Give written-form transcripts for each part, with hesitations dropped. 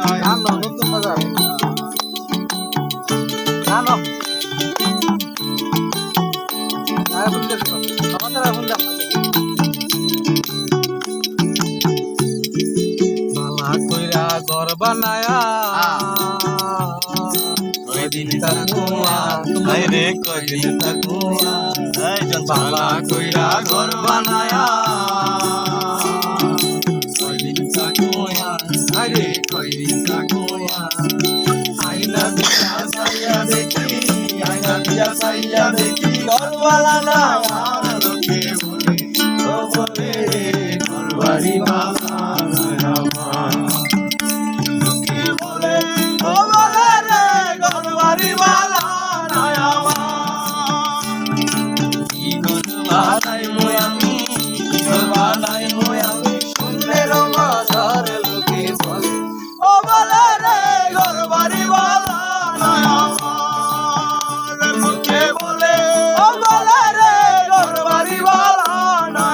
নতুন বাজার জানো আমাদের এখন বালা কইরা ঘর বানায়া কয়দিন থাকুয়া হায় রে কয়দিন থাকুয়া বালা কইরা ঘর বানায়া কয়দিন থাকুয়া হায় রে কয়দিন থাকুয়া আইনা দিয়া সাইয়া দেখি আইনা দিয়া সাইয়া দেখি ঘর বানানা লোকে বলে ও বলে ঘর বাড়ি বানানা লোকে বলে ও বলে রে ঘর বাড়ি বানানা কি ঘর বানাই মই আমি কি ঘর বানাই মই আমি শুনলে বাজার লোকে বলে ও বলে রে ঘর বাড়ি বানানা লোকে বলে ও বলে রে ঘর বাড়ি বানানা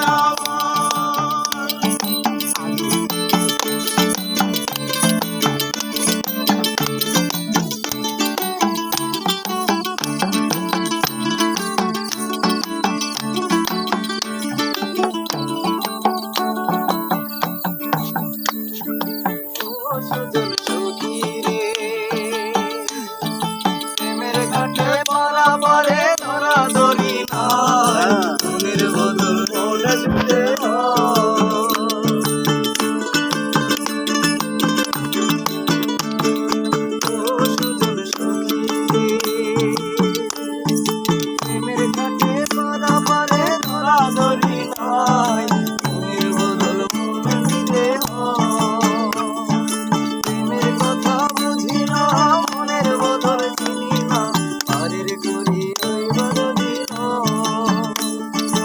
সুজন সখী রে প্রেমের ঘাটে বরাবরে ধরা ধরি নাই মনের বদল মনে ছুটে সুজন সখী প্রেমের ঘাটে বরাবরে ধরা ধরি নাই মনের বদল মনে ছুটে প্রেমের কথা বুঝি না মনের বদল চিনি না আরের করি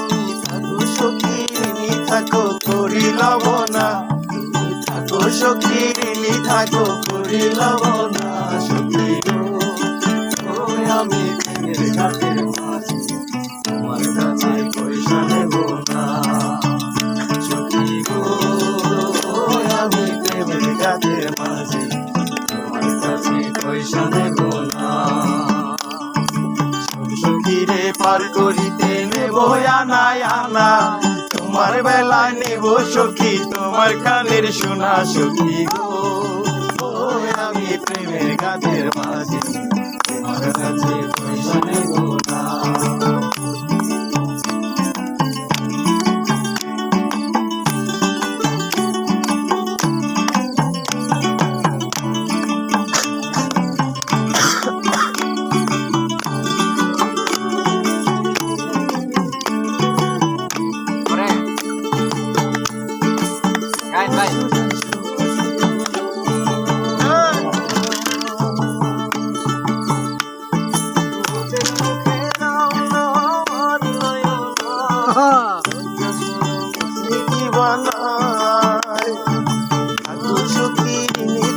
তুমি থাকো সখী ঋণী থাকো করি লব না তুমি থাকো সখী ঋণী থাকো করি লব না সখী গো আমি প্রেমের ঘাটের মাঝে তোমার কাছে পয়সা নেব না সখী গো আমি প্রেমের ঘাটের মাঝে তোমার কাছে পয়সা নেব না সখীরে পার করিতে নেব আনা আনা তোমার বেলায় নেব সখী তোমার কানের সোনা সখী গো আমি প্রেমের ঘাটের মাঝে তোমার কাছে পয়সা নেব না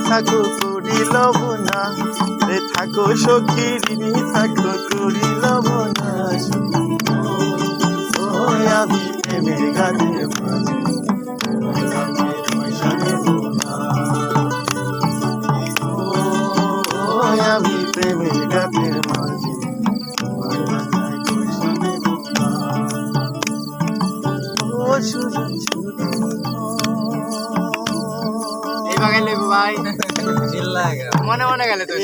থাকো করি লব না রে থাকো সখী ঋণী থাকো করি লব না আমি প্রেমের ঘাটের মাঝে পয়সা নেব না আমি প্রেমের ঘাটের মাঝে পয়সা নেব না ও সুজন ভাই মনে মনে গেলে তো